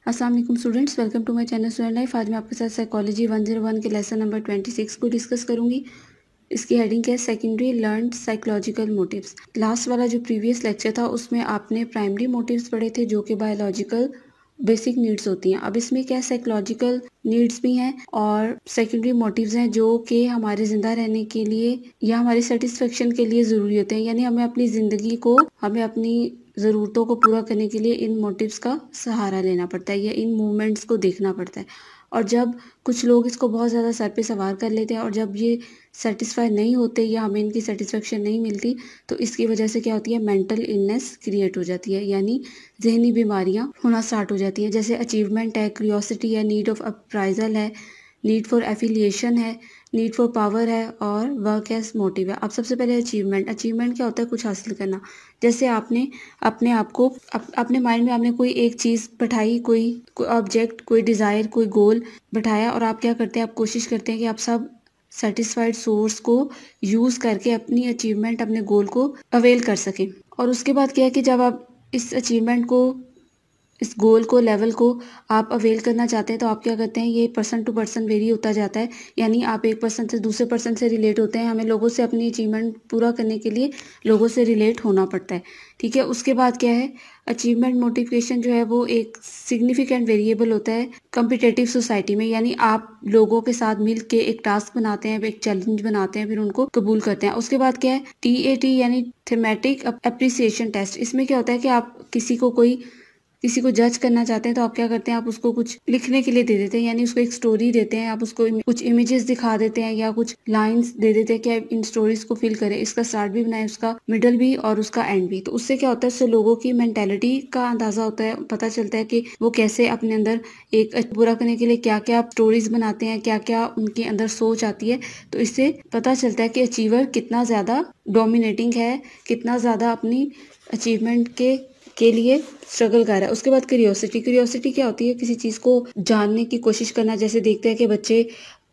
अस्सलाम वालेकुम students, welcome to my channel student life. आज मैं आपके साथ साइकोलॉजी 101 के लेसन नंबर 26 को डिस्कस करूंगी। इसकी हेडिंग क्या है? Secondary learned psychological motives. Last वाला जो प्रीवियस लेक्चर था उसमें आपने प्राइमरी मोटिव्स पढ़े थे जो कि बायोलॉजिकल बेसिक नीड्स होती हैं। अब इसमें क्या साइकोलॉजिकल नीड्स भी हैं और सेकेंडरी मोटिव्स हैं जो कि हमारे जिंदा रहने के लिए या हमारी सेटिस्फेक्शन के लिए ज़रूरी होते हैं। यानी हमें अपनी ज़िंदगी को, हमें अपनी ज़रूरतों को पूरा करने के लिए इन मोटिव्स का सहारा लेना पड़ता है या इन मूवमेंट्स को देखना पड़ता है। और जब कुछ लोग इसको बहुत ज़्यादा सर पे सवार कर लेते हैं और जब ये सेटिस्फाई नहीं होते या हमें इनकी सेटिस्फेक्शन नहीं मिलती तो इसकी वजह से क्या होती है? मेंटल इलनेस क्रिएट हो जाती है, यानी जहनी बीमारियां होना स्टार्ट हो जाती हैं। जैसे अचीवमेंट है, क्यूरियोसिटी है, नीड ऑफ अप्राइजल है, नीड फॉर एफिलिएशन है, नीड फॉर पावर है और वर्क एज मोटिव है। अब सबसे पहले अचीवमेंट क्या होता है? कुछ हासिल करना। जैसे आपने अपने आप को अपने माइंड में आपने कोई एक चीज़ बैठाई, कोई ऑब्जेक्ट, कोई डिज़ायर, कोई गोल बैठाया और आप क्या करते हैं? आप कोशिश करते हैं कि आप सब सेटिस्फाइड सोर्स को यूज़ करके अपनी अचीवमेंट, अपने गोल को अवेल कर सकें। और उसके बाद क्या है कि जब आप इस अचीवमेंट को, इस गोल को, लेवल को आप अवेल करना चाहते हैं तो आप क्या करते हैं? ये पर्सन टू पर्सन वेरी होता जाता है। यानी आप एक पर्सन से दूसरे पर्सन से रिलेट होते हैं। हमें लोगों से अपनी अचीवमेंट पूरा करने के लिए लोगों से रिलेट होना पड़ता है। ठीक है। उसके बाद क्या है? अचीवमेंट मोटिवेशन जो है वो एक सिग्निफिकेंट वेरिएबल होता है कम्पिटेटिव सोसाइटी में। यानी आप लोगों के साथ मिल के एक टास्क बनाते हैं, एक चैलेंज बनाते हैं, फिर उनको कबूल करते हैं। उसके बाद क्या है? TAT यानी थेमेटिक अप्रिसिएशन टेस्ट। इसमें क्या होता है कि आप किसी को जज करना चाहते हैं तो आप क्या करते हैं? आप उसको कुछ लिखने के लिए दे देते हैं, यानी उसको एक स्टोरी देते हैं, आप उसको कुछ इमेजेस दिखा देते हैं या कुछ लाइंस दे देते हैं कि आप इन स्टोरीज को फिल करें। इसका स्टार्ट भी बनाए, उसका मिडल भी और उसका एंड भी। तो उससे क्या होता है? उससे लोगों की मेंटेलिटी का अंदाजा होता है, पता चलता है कि वो कैसे अपने अंदर एक पूरा करने के लिए क्या क्या स्टोरीज बनाते हैं, क्या क्या उनके अंदर सोच आती है। तो इससे पता चलता है कि अचीवर कितना ज्यादा डोमिनेटिंग है, कितना ज्यादा अपनी अचीवमेंट के लिए स्ट्रगल कर रहा है। उसके बाद क्यूरियोसिटी क्या होती है? किसी चीज़ को जानने की कोशिश करना। जैसे देखते हैं कि बच्चे,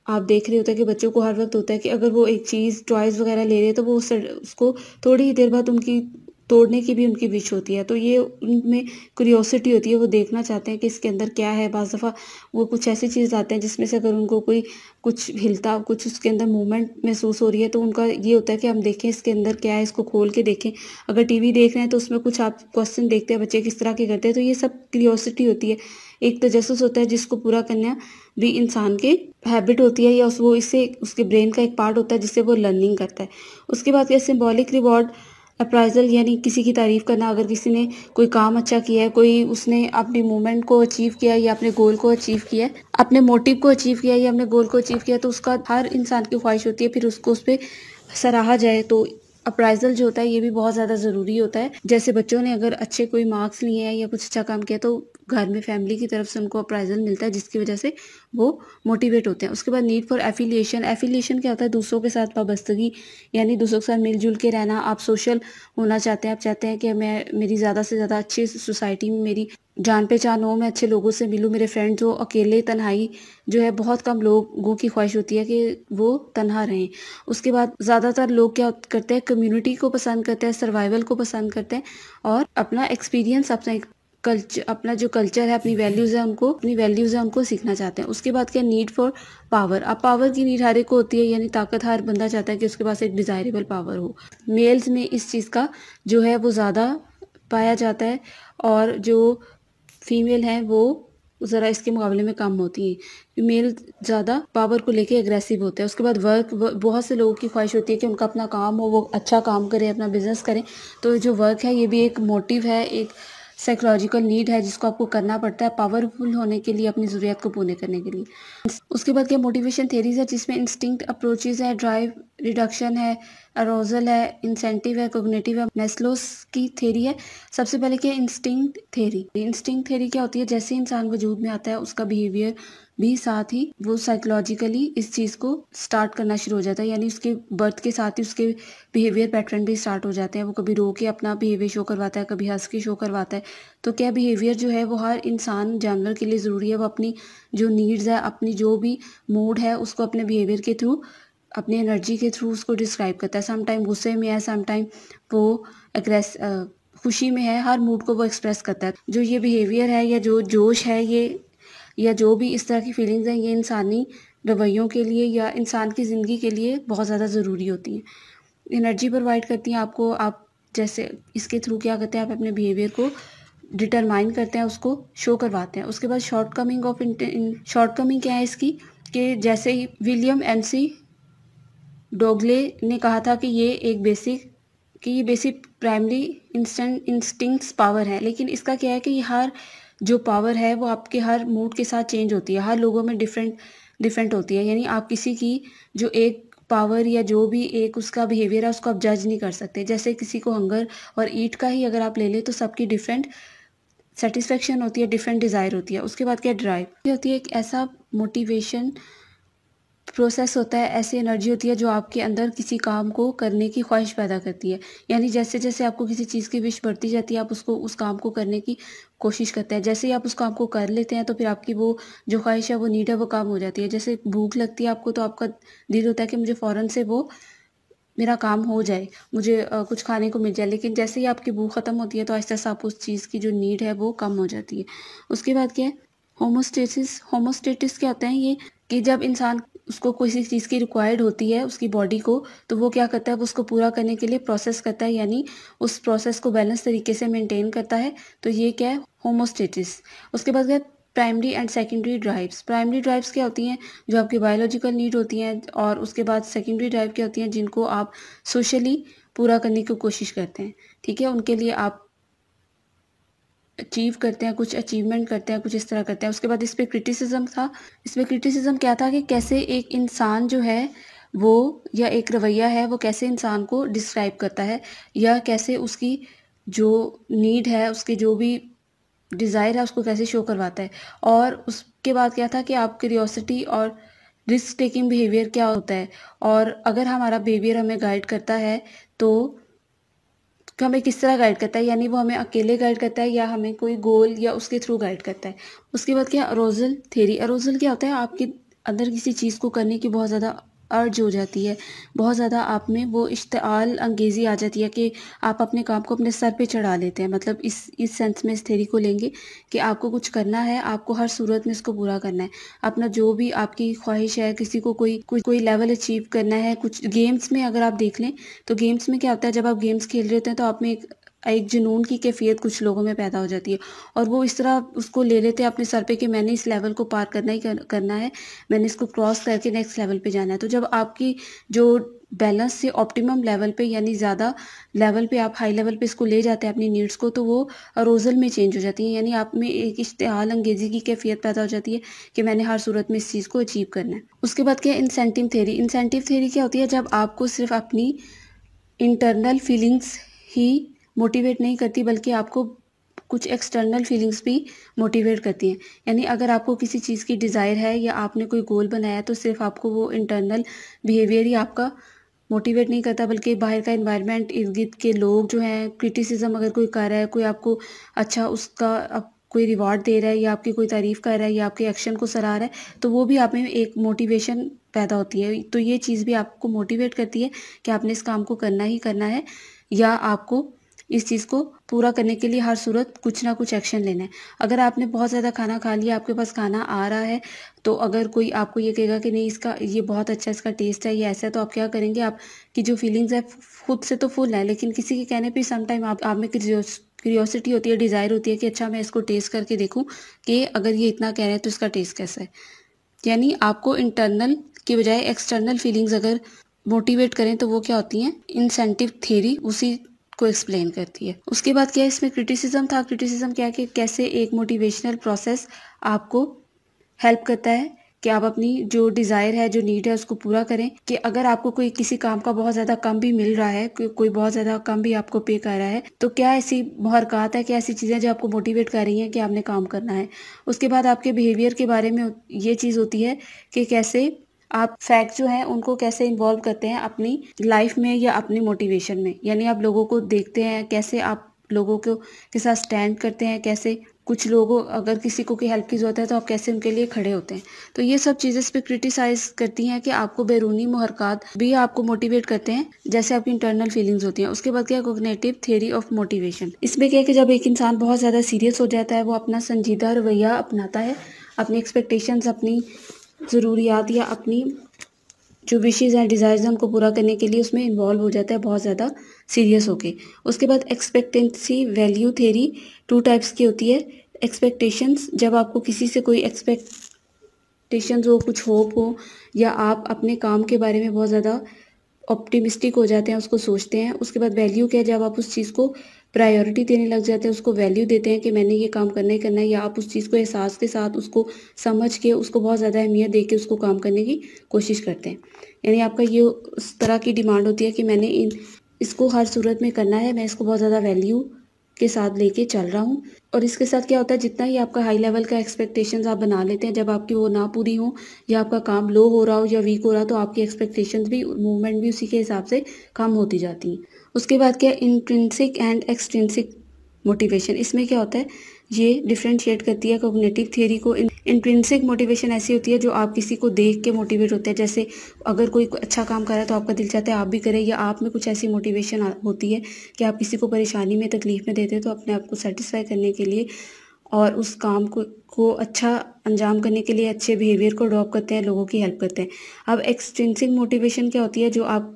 आप देख रहे होते हैं कि बच्चों को हर वक्त होता है कि अगर वो एक चीज़ टॉयज वगैरह ले रहे हैं तो वो उसको थोड़ी ही देर बाद उनकी तोड़ने की भी उनकी विश होती है। तो ये उनमें क्यूरियोसिटी होती है, वो देखना चाहते हैं कि इसके अंदर क्या है। बाज़ दफ़ा वो कुछ ऐसी चीज़ लाते हैं जिसमें से अगर उनको कोई कुछ हिलता, कुछ उसके अंदर मूवमेंट महसूस हो रही है तो उनका ये होता है कि हम देखें इसके अंदर क्या है, इसको खोल के देखें। अगर टीवी देख रहे हैं तो उसमें कुछ आप क्वेश्चन देखते हैं बच्चे किस तरह के करते हैं। तो ये सब क्यूरियोसिटी होती है। एक तजस्सुस होता है जिसको पूरा करना भी इंसान के हैबिट होती है या वो इससे उसके ब्रेन का एक पार्ट होता है जिससे वो लर्निंग करता है। उसके बाद क्या? सिंबॉलिक रिवॉर्ड अप्राइजल, यानी किसी की तारीफ करना। अगर किसी ने कोई काम अच्छा किया है, कोई उसने अपनी मूवमेंट को अचीव किया है या अपने गोल को अचीव किया है, अपने मोटिव को अचीव किया है या अपने गोल को अचीव किया है, तो उसका हर इंसान की ख्वाहिश होती है फिर उसको उस पर सराहा जाए। तो अप्राइजल जो होता है ये भी बहुत ज़्यादा ज़रूरी होता है। जैसे बच्चों ने अगर अच्छे कोई मार्क्स लिए हैं या कुछ अच्छा काम किया तो घर में फैमिली की तरफ से उनको अप्राइजल मिलता है जिसकी वजह से वो मोटिवेट होते हैं। उसके बाद नीड फॉर एफिलिएशन क्या होता है? दूसरों के साथ वाबस्तगी, यानी दूसरों के साथ मिलजुल के रहना। आप सोशल होना चाहते हैं, आप चाहते हैं कि मैं मेरी ज़्यादा से ज़्यादा अच्छी सोसाइटी में मेरी जान पहचान हो, मैं अच्छे लोगों से मिलूँ, मेरे फ्रेंड्स हो। अकेले तन्हाई जो है, बहुत कम लोगों की ख्वाहिश होती है कि वो तन्हा रहें। उसके बाद ज़्यादातर लोग क्या करते हैं? कम्युनिटी को पसंद करते हैं, सर्वाइवल को पसंद करते हैं और अपना एक्सपीरियंस, अपना जो कल्चर है, अपनी वैल्यूज़ है उनको सीखना चाहते हैं। उसके बाद क्या? Need for power. अब पावर की नीड हर एक को होती है, यानी ताकत हर बंदा चाहता है कि उसके पास एक डिज़ायरेबल पावर हो। मेल्स में इस चीज़ का जो है वो ज़्यादा पाया जाता है और जो फीमेल हैं वो ज़रा इसके मुकाबले में कम होती हैं। मेल ज़्यादा पावर को लेके एग्रेसिव होते हैं। उसके बाद वर्क, बहुत से लोगों की ख्वाहिश होती है कि उनका अपना काम हो, वो अच्छा काम करें, अपना बिजनेस करें। तो जो वर्क है ये भी एक मोटिव है, एक साइकोलॉजिकल नीड है जिसको आपको करना पड़ता है पावरफुल होने के लिए, अपनी ज़रूरियात को पूरे करने के लिए। उसके बाद क्या? मोटिवेशन थेरीज है जिसमें इंस्टिंक्ट अप्रोचेज है, ड्राइव रिडक्शन है, अरोजल है, इंसेंटिव है, कोग्निटिव है, मेस्लोस की थेरी है। सबसे पहले क्या? इंस्टिंक्ट थेरी क्या होती है? जैसे इंसान वजूद में आता है उसका बिहेवियर भी साथ ही वो साइकोलॉजिकली इस चीज़ को स्टार्ट करना शुरू हो जाता है, यानी उसके बर्थ के साथ ही उसके बिहेवियर पैटर्न भी स्टार्ट हो जाते हैं। वो कभी रो के अपना बिहेवियर शो करवाता है, कभी हंस के शो करवाता है। तो क्या? बिहेवियर जो है वो हर इंसान, जानवर के लिए ज़रूरी है। वो अपनी जो नीड्स है, अपनी जो भी मूड है उसको अपने बिहेवियर के थ्रू, अपनी एनर्जी के थ्रू उसको डिस्क्राइब करता है। सम टाइम गुस्से में है, सम टाइम वो खुशी में है, हर मूड को वो एक्सप्रेस करता है। जो ये बिहेवियर है या जो जोश है ये, या जो भी इस तरह की फीलिंग्स हैं, ये इंसानी रवैयों के लिए या इंसान की ज़िंदगी के लिए बहुत ज़्यादा ज़रूरी होती हैं। एनर्जी प्रोवाइड करती हैं आपको। आप जैसे इसके थ्रू क्या करते हैं, आप अपने बिहेवियर को डिटरमाइन करते हैं, उसको शो करवाते हैं। उसके बाद शॉर्टकमिंग क्या है इसकी, कि जैसे ही विलियम एमसी डोगले ने कहा था कि ये बेसिक प्राइमरी इंस्टिंक्ट्स पावर है। लेकिन इसका क्या है कि हर जो पावर है वो आपके हर मूड के साथ चेंज होती है, हर लोगों में डिफरेंट होती है। यानी आप किसी की जो एक पावर या जो भी एक उसका बिहेवियर है उसको आप जज नहीं कर सकते। जैसे किसी को हंगर और ईट का ही अगर आप ले लें तो सबकी डिफरेंट सेटिस्फेक्शन होती है, डिफरेंट डिज़ायर होती है। उसके बाद क्या ड्राइव, ये होती है एक ऐसा मोटिवेशन प्रोसेस होता है, ऐसी एनर्जी होती है जो आपके अंदर किसी काम को करने की ख्वाहिश पैदा करती है। यानी जैसे जैसे आपको किसी चीज़ की विश बढ़ती जाती है, आप उस काम को करने की कोशिश करते हैं। जैसे ही आप उस काम को कर लेते हैं तो फिर आपकी वो जो ख्वाहिश है, वो नीड है, वो काम हो जाती है। जैसे भूख लगती है आपको तो आपका दिल होता है कि मुझे फ़ौरन से वो मेरा काम हो जाए, मुझे कुछ खाने को मिल जाए। लेकिन जैसे ही आपकी भूख ख़त्म होती है तो आहिस्ता-आहिस्ता आप उस चीज़ की जो नीड है वो कम हो जाती है। उसके बाद क्या है, होमोस्टेसिस क्या होता है ये, कि जब इंसान उसको किसी चीज़ की रिक्वायर्ड होती है उसकी बॉडी को, तो वो क्या करता है, वो उसको पूरा करने के लिए प्रोसेस करता है, यानी उस प्रोसेस को बैलेंस तरीके से मेंटेन करता है। तो ये क्या है, होमोस्टेसिस। उसके बाद क्या है, primary and secondary drives. Primary drives क्या होती हैं, जो आपकी बायोलॉजिकल नीड होती हैं। और उसके बाद सेकेंडरी ड्राइव क्या होती हैं, जिनको आप सोशली पूरा करने की कोशिश करते हैं। ठीक है, उनके लिए आप अचीव करते हैं, कुछ अचीवमेंट करते हैं, कुछ इस तरह करते हैं। उसके बाद इस पे क्रिटिसिज्म था। इसमें क्रिटिसिज्म क्या था कि कैसे एक इंसान जो है वो, या एक रवैया है वो कैसे इंसान को डिस्क्राइब करता है, या कैसे उसकी जो नीड है, उसकी जो भी डिज़ायर है उसको कैसे शो करवाता है। और उसके बाद क्या था कि आप क्यूरियोसिटी और रिस्क टेकिंग बिहेवियर क्या होता है, और अगर हमारा बिहेवियर हमें गाइड करता है तो हमें किस तरह गाइड करता है, यानी वो हमें अकेले गाइड करता है या हमें कोई गोल या उसके थ्रू गाइड करता है। उसके बाद क्या, अरोजल थ्योरी। अरोजल क्या होता है, आपके अंदर किसी चीज़ को करने की बहुत ज़्यादा अर्ज हो जाती है, बहुत ज़्यादा आप में वो इश्तिआल अंगेज़ी आ जाती है कि आप अपने काम को अपने सर पे चढ़ा लेते हैं। मतलब इस सेंस में इस थ्योरी को लेंगे कि आपको कुछ करना है, आपको हर सूरत में इसको पूरा करना है। अपना जो भी आपकी ख्वाहिश है, किसी को कोई लेवल अचीव करना है। कुछ गेम्स में अगर आप देख लें तो गेम्स में क्या होता है, जब आप गेम्स खेल रहे होते हैं तो आप में एक जुनून की कैफियत कुछ लोगों में पैदा हो जाती है, और वो इस तरह उसको ले लेते हैं अपने सर पे कि मैंने इस लेवल को पार करना ही करना है, मैंने इसको क्रॉस करके नेक्स्ट लेवल पे जाना है। तो जब आपकी जो बैलेंस से ऑप्टिमम लेवल पे, यानी ज़्यादा लेवल पे, आप हाई लेवल पे इसको ले जाते हैं अपनी नीड्स को, तो वो अरोजल में चेंज हो जाती है। यानी आप में एक इश्तिआल अंगेज़ी की कैफियत पैदा हो जाती है कि मैंने हर सूरत में इस चीज़ को अचीव करना है। उसके बाद क्या है, इंसेंटिव थ्योरी। इंसेंटिव थ्योरी क्या होती है, जब आपको सिर्फ अपनी इंटरनल फीलिंग्स ही मोटिवेट नहीं करती, बल्कि आपको कुछ एक्सटर्नल फीलिंग्स भी मोटिवेट करती हैं। यानी अगर आपको किसी चीज़ की डिज़ायर है या आपने कोई गोल बनाया है, तो सिर्फ आपको वो इंटरनल बिहेवियर ही आपका मोटिवेट नहीं करता, बल्कि बाहर का एनवायरनमेंट, इर्द गिर्द के लोग जो हैं, क्रिटिसिज्म अगर कोई कर रहा है, कोई आपको अच्छा उसका कोई रिवॉर्ड दे रहा है, या आपकी कोई तारीफ़ कर रहा है, या आपके एक्शन को सराह रहा है, तो वो भी आप में एक मोटिवेशन पैदा होती है। तो ये चीज़ भी आपको मोटिवेट करती है कि आपने इस काम को करना ही करना है, या आपको इस चीज़ को पूरा करने के लिए हर सूरत कुछ ना कुछ एक्शन लेना है। अगर आपने बहुत ज़्यादा खाना खा लिया, आपके पास खाना आ रहा है, तो अगर कोई आपको ये कहेगा कि नहीं इसका ये बहुत अच्छा इसका टेस्ट है, ये ऐसा है, तो आप क्या करेंगे, आपकी जो फीलिंग्स है खुद से तो फुल है, लेकिन किसी के कहने पे समटाइम आप में क्यूरियोसिटी होती है, डिज़ायर होती है कि अच्छा मैं इसको टेस्ट करके देखूँ कि अगर ये इतना कह रहे हैं तो इसका टेस्ट कैसा है। यानी आपको इंटरनल की बजाय एक्सटर्नल फीलिंग्स अगर मोटिवेट करें तो वो क्या होती हैं, इंसेंटिव थ्योरी उसी को एक्सप्लेन करती है। उसके बाद क्या है, इसमें क्रिटिसिज्म था। क्रिटिसिज्म क्या है कि कैसे एक मोटिवेशनल प्रोसेस आपको हेल्प करता है कि आप अपनी जो डिज़ायर है, जो नीड है, उसको पूरा करें। कि अगर आपको कोई किसी काम का बहुत ज़्यादा कम भी मिल रहा है, कोई बहुत ज़्यादा कम भी आपको पे कर रहा है, तो क्या ऐसी मुहरक़ात है, क्या ऐसी चीज़ें जो आपको मोटिवेट कर रही हैं कि आपने काम करना है। उसके बाद आपके बिहेवियर के बारे में ये चीज़ होती है कि कैसे आप फैक्ट जो हैं उनको कैसे इन्वॉल्व करते हैं अपनी लाइफ में या अपनी मोटिवेशन में। यानी आप लोगों को देखते हैं, कैसे आप लोगों को के साथ स्टैंड करते हैं, कैसे कुछ लोगों अगर किसी को कोई हेल्प की ज़रूरत है तो आप कैसे उनके लिए खड़े होते हैं। तो ये सब चीज़ें इस पे क्रिटिसाइज़ करती हैं कि आपको बैरूनी मुहरक़ात भी आपको मोटिवेट करते हैं, जैसे आपकी इंटरनल फीलिंग्स होती हैं। उसके बाद क्या है, कॉग्निटिव थ्योरी ऑफ मोटिवेशन। इसमें क्या है कि जब एक इंसान बहुत ज़्यादा सीरियस हो जाता है, वो अपना संजीदा रवैया अपनाता है, अपनी एक्सपेक्टेशंस, अपनी ज़रूरियात या अपनी जो विशेज़ हैं, डिज़ायर्स हैं, उनको पूरा करने के लिए उसमें इन्वॉल्व हो जाता है बहुत ज़्यादा सीरियस होके। उसके बाद एक्सपेक्टेंसी वैल्यू थ्योरी 2 टाइप्स की होती है। एक्सपेक्टेशंस, जब आपको किसी से कोई एक्सपेक्टेशंस हो, कुछ होप हो, या आप अपने काम के बारे में बहुत ज़्यादा ऑप्टिमिस्टिक हो जाते हैं, उसको सोचते हैं। उसके बाद वैल्यू क्या है, जब आप उस चीज़ को प्रायोरिटी देने लग जाते हैं, उसको वैल्यू देते हैं कि मैंने ये काम करना ही करना है, या आप उस चीज़ को एहसास के साथ उसको समझ के उसको बहुत ज़्यादा अहमियत दे के उसको काम करने की कोशिश करते हैं। यानी आपका ये उस तरह की डिमांड होती है कि मैंने इसको हर सूरत में करना है, मैं इसको बहुत ज़्यादा वैल्यू के साथ लेके चल रहा हूँ। और इसके साथ क्या होता है, जितना ही आपका हाई लेवल का एक्सपेक्टेशंस आप बना लेते हैं, जब आपकी वो ना पूरी हो या आपका काम लो हो रहा हो या वीक हो रहा हो, तो आपकी एक्सपेक्टेशंस भी, मूवमेंट भी उसी के हिसाब से कम होती जाती हैं। उसके बाद क्या, इंट्रिंसिक एंड एक्सट्रिंसिक मोटिवेशन। इसमें क्या होता है, ये डिफरेंशिएट करती है कॉग्निटिव थ्योरी को। इंट्रिंसिक मोटिवेशन ऐसी होती है जो आप किसी को देख के मोटिवेट होते हैं। जैसे अगर कोई अच्छा काम कर रहा है तो आपका दिल चाहता है आप भी करें, या आप में कुछ ऐसी मोटिवेशन होती है कि आप किसी को परेशानी में, तकलीफ में देते हैं, तो अपने आप को सेटिस्फाई करने के लिए और उस काम को अच्छा अंजाम करने के लिए अच्छे बिहेवियर को अडॉप्ट करते हैं, लोगों की हेल्प करते हैं। अब एक्सट्रिंसिक मोटिवेशन क्या होती है, जो आप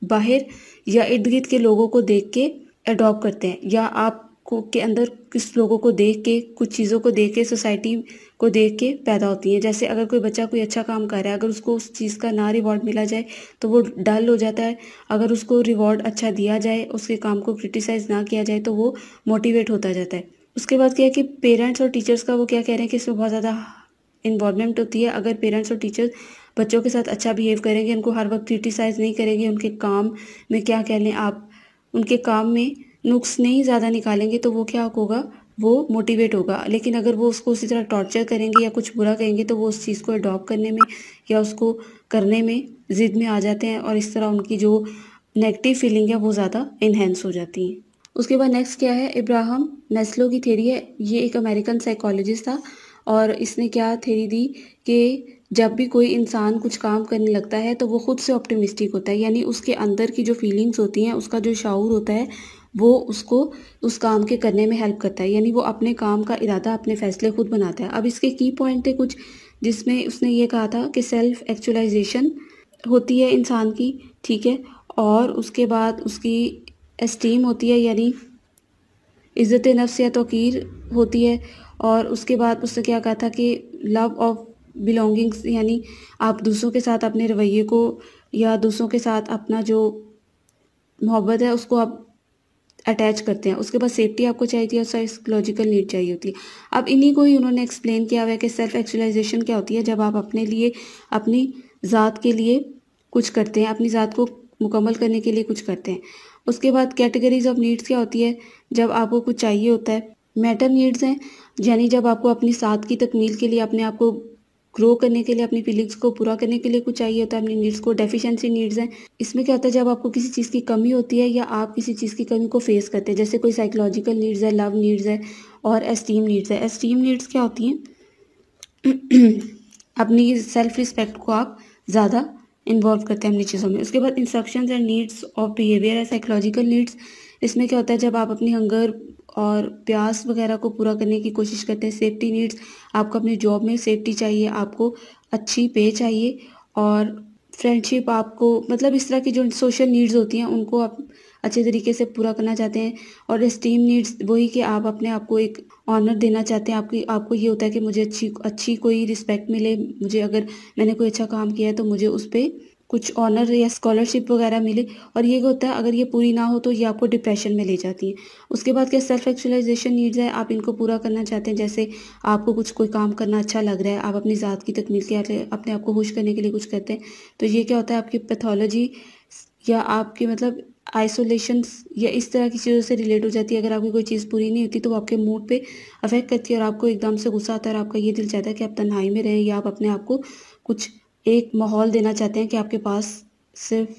बाहर या इर्द गिर्द के लोगों को देख के अडॉप्ट करते हैं, या आपको के अंदर किस लोगों को देख के, कुछ चीज़ों को देख के, सोसाइटी को देख के पैदा होती हैं। जैसे अगर कोई बच्चा कोई अच्छा काम कर रहा है, अगर उसको उस चीज़ का ना रिवॉर्ड मिला जाए तो वो डल हो जाता है। अगर उसको रिवॉर्ड अच्छा दिया जाए, उसके काम को क्रिटिसाइज़ ना किया जाए, तो वो मोटिवेट होता जाता है। उसके बाद क्या है कि पेरेंट्स और टीचर्स का वो क्या कह रहे हैं कि इसमें बहुत ज़्यादा इन्वॉल्वमेंट होती है। अगर पेरेंट्स और टीचर्स बच्चों के साथ अच्छा बिहेव करेंगे, उनको हर वक्त क्रिटिसाइज़ नहीं करेंगे, उनके काम में क्या कह लें आप, उनके काम में नुक्स नहीं ज़्यादा निकालेंगे, तो वो क्या होगा, वो मोटिवेट होगा। लेकिन अगर वो उसको उसी तरह टॉर्चर करेंगे या कुछ बुरा कहेंगे, तो वो उस चीज़ को अडॉप्ट करने में या उसको करने में ज़िद में आ जाते हैं, और इस तरह उनकी जो नेगेटिव फीलिंग है वो ज़्यादा इन्हेंस हो जाती हैं। उसके बाद नेक्स्ट क्या है, इब्राहम मैस्लो की थ्योरी है। ये एक अमेरिकन साइकोलॉजिस्ट था, और इसने क्या थ्योरी दी कि जब भी कोई इंसान कुछ काम करने लगता है तो वो खुद से ऑप्टिमिस्टिक होता है। यानी उसके अंदर की जो फीलिंग्स होती हैं, उसका जो शऊर होता है, वो उसको उस काम के करने में हेल्प करता है। यानी वो अपने काम का इरादा, अपने फैसले खुद बनाता है। अब इसके की पॉइंट थे कुछ, जिसमें उसने ये कहा था कि सेल्फ एक्चुअलाइजेशन होती है इंसान की, ठीक है, और उसके बाद उसकी एस्टीम होती है, यानी इज़्ज़त नफ्स या तौक़ीर होती है। और उसके बाद उसने क्या कहा था कि लव ऑफ बिलोंगिंग्स, यानी आप दूसरों के साथ अपने रवैये को या दूसरों के साथ अपना जो मोहब्बत है उसको आप अटैच करते हैं। उसके बाद सेफ्टी आपको चाहिए थी और साइकोलॉजिकल नीड चाहिए होती है। अब इन्हीं को ही उन्होंने एक्सप्लेन किया हुआ है कि सेल्फ एक्चुअलाइजेशन क्या होती है, जब आप अपने लिए, अपनी ज़ात के लिए कुछ करते हैं, अपनी ज़ात को मुकम्मल करने के लिए कुछ करते हैं। उसके बाद कैटेगरीज ऑफ नीड्स क्या होती है, जब आपको कुछ चाहिए होता है। मैटर नीड्स हैं, यानी जब आपको अपनी ज़ात की तकमील के लिए, अपने आप को ग्रो करने के लिए, अपनी फीलिंग्स को पूरा करने के लिए कुछ चाहिए होता है, अपनी नीड्स को। डेफिशिएंसी नीड्स हैं, इसमें क्या होता है, जब आपको किसी चीज़ की कमी होती है या आप किसी चीज़ की कमी को फेस करते हैं। जैसे कोई साइकोलॉजिकल नीड्स है, लव नीड्स है, और एस्टीम नीड्स है। एस्टीम नीड्स क्या होती हैं, अपनी सेल्फ रिस्पेक्ट को आप ज़्यादा इन्वॉल्व करते हैं अपनी चीज़ों में। उसके बाद instructions and needs of behaviour है, साइकोलॉजिकल नीड्स। इसमें क्या होता है, जब आप अपनी हंगर और प्यास वगैरह को पूरा करने की कोशिश करते हैं। सेफ्टी नीड्स, आपको अपनी जॉब में सेफ्टी चाहिए, आपको अच्छी पे चाहिए, और फ्रेंडशिप आपको, मतलब इस तरह की जो सोशल नीड्स होती हैं उनको आप अच्छे तरीके से पूरा करना चाहते हैं। और एस्टीम नीड्स वही कि आप अपने आप को एक ऑनर देना चाहते हैं। आपको ये होता है कि मुझे अच्छी कोई रिस्पेक्ट मिले, मुझे अगर मैंने कोई अच्छा काम किया है तो मुझे उस पर कुछ ऑनर या स्कॉलरशिप वगैरह मिले। और ये होता है, अगर ये पूरी ना हो तो ये आपको डिप्रेशन में ले जाती है। उसके बाद क्या, सेल्फ एक्चुअलाइजेशन नीड्स है, आप इनको पूरा करना चाहते हैं। जैसे आपको कोई काम करना अच्छा लग रहा है, आप अपनी ज़ात की तकमील के लिए, अपने आप को खुश करने के लिए कुछ करते हैं, तो ये क्या होता है, आपकी पैथोलॉजी या आपकी मतलब आइसोलेशन या इस तरह की चीज़ों से रिलेट हो जाती है। अगर आपकी कोई चीज़ पूरी नहीं होती तो वो आपके मूड पे अफेक्ट करती है, और आपको एकदम से गुस्सा आता है, और आपका ये दिल चाहता है कि आप तन्हाई में रहें, या आप अपने आप को कुछ एक माहौल देना चाहते हैं कि आपके पास सिर्फ,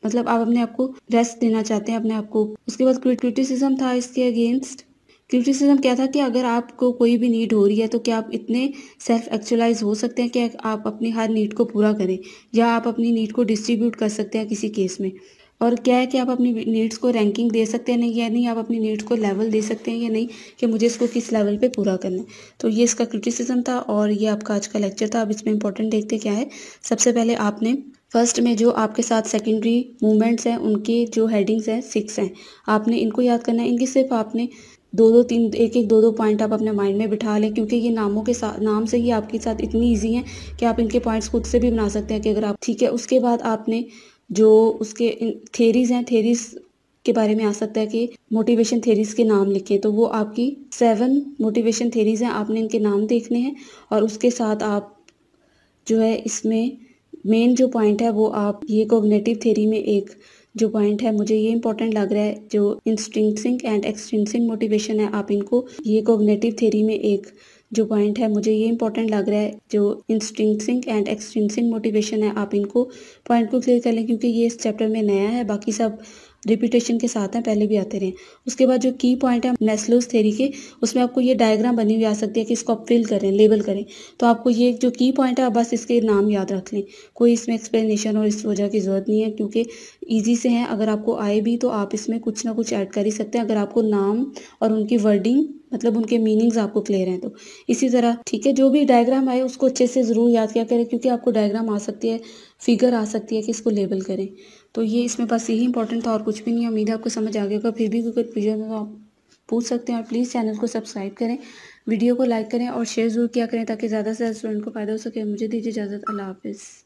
मतलब आप अपने आप को रेस्ट देना चाहते हैं अपने आप को। उसके बाद क्रिटिसिज्म था इसके अगेंस्ट, क्रिटिसिज्म क्या था कि अगर आपको कोई भी नीड हो रही है तो क्या आप इतने सेल्फ एक्चुअलाइज हो सकते हैं कि आप अपनी हर नीड को पूरा करें, या आप अपनी नीड को डिस्ट्रीब्यूट कर सकते हैं किसी केस में। और क्या है कि आप अपनी नीड्स को रैंकिंग दे सकते हैं नहीं, या नहीं आप अपनी नीड्स को लेवल दे सकते हैं या नहीं, कि मुझे इसको किस लेवल पे पूरा करना है। तो ये इसका क्रिटिसिज्म था और ये आपका आज का लेक्चर था। अब इसमें इंपॉर्टेंट देखते क्या है। सबसे पहले आपने फर्स्ट में जो आपके साथ सेकेंडरी मूवमेंट्स हैं उनके जो हेडिंग्स हैं 6 हैं, आपने इनको याद करना है। इनकी सिर्फ आपने दो दो तीन एक एक दो दो पॉइंट आप अपने माइंड में बिठा लें, क्योंकि ये नामों के साथ नाम से ही आपके साथ इतनी ईजी हैं कि आप इनके पॉइंट्स खुद से भी बना सकते हैं कि अगर आप ठीक है। उसके बाद आपने जो उसके थेरीज हैं, थेरीज के बारे में आ सकता है कि मोटिवेशन थेरीज के नाम लिखें, तो वो आपकी 7 मोटिवेशन थेरीज हैं, आपने इनके नाम देखने हैं। और उसके साथ आप जो है इसमें मेन जो पॉइंट है वो आप ये कोग्निटिव थ्योरी में एक जो पॉइंट है मुझे ये इंपॉर्टेंट लग रहा है, जो इंस्ट्रिंसिक एंड एक्सट्रिंसिक मोटिवेशन है, आप इनको ये कोग्निटिव थ्योरी में एक जो पॉइंट है मुझे ये इंपॉर्टेंट लग रहा है, जो इंस्ट्रिंसिक एंड एक्सट्रिंसिक मोटिवेशन है, आप इनको पॉइंट को क्लियर कर लें, क्योंकि ये इस चैप्टर में नया है। बाकी सब रिपीटेशन के साथ हैं, पहले भी आते रहे। उसके बाद जो की पॉइंट है नेस्लोज थ्योरी के, उसमें आपको ये डायग्राम बनी हुई आ सकती है कि इसको आप फिल करें, लेबल करें। तो आपको ये जो की पॉइंट है आप बस इसके नाम याद रख लें, कोई इसमें एक्सप्लेनेशन और इस वजह की ज़रूरत नहीं है, क्योंकि ईजी से हैं। अगर आपको आए भी तो आप इसमें कुछ ना कुछ ऐड कर ही सकते हैं, अगर आपको नाम और उनकी वर्डिंग मतलब उनके मीनिंग्स आपको क्लियर हैं तो। इसी तरह ठीक है, जो भी डायग्राम आए उसको अच्छे से ज़रूर याद किया करें, क्योंकि आपको डायग्राम आ सकती है, फिगर आ सकती है कि इसको लेबल करें। तो ये इसमें बस यही इंपॉर्टेंट था और कुछ भी नहीं है। उम्मीद है आपको समझ आ गया होगा। फिर भी कोई कंफ्यूजन हो तो आप पूछ सकते हैं। और प्लीज़ चैनल को सब्सक्राइब करें, वीडियो को लाइक करें और शेयर ज़रूर किया करें, ताकि ज़्यादा से ज़्यादा स्टूडेंट को फ़ायदा हो सके। मुझे दीजिए इजाज़त। अल्लाह हाफ़िज़।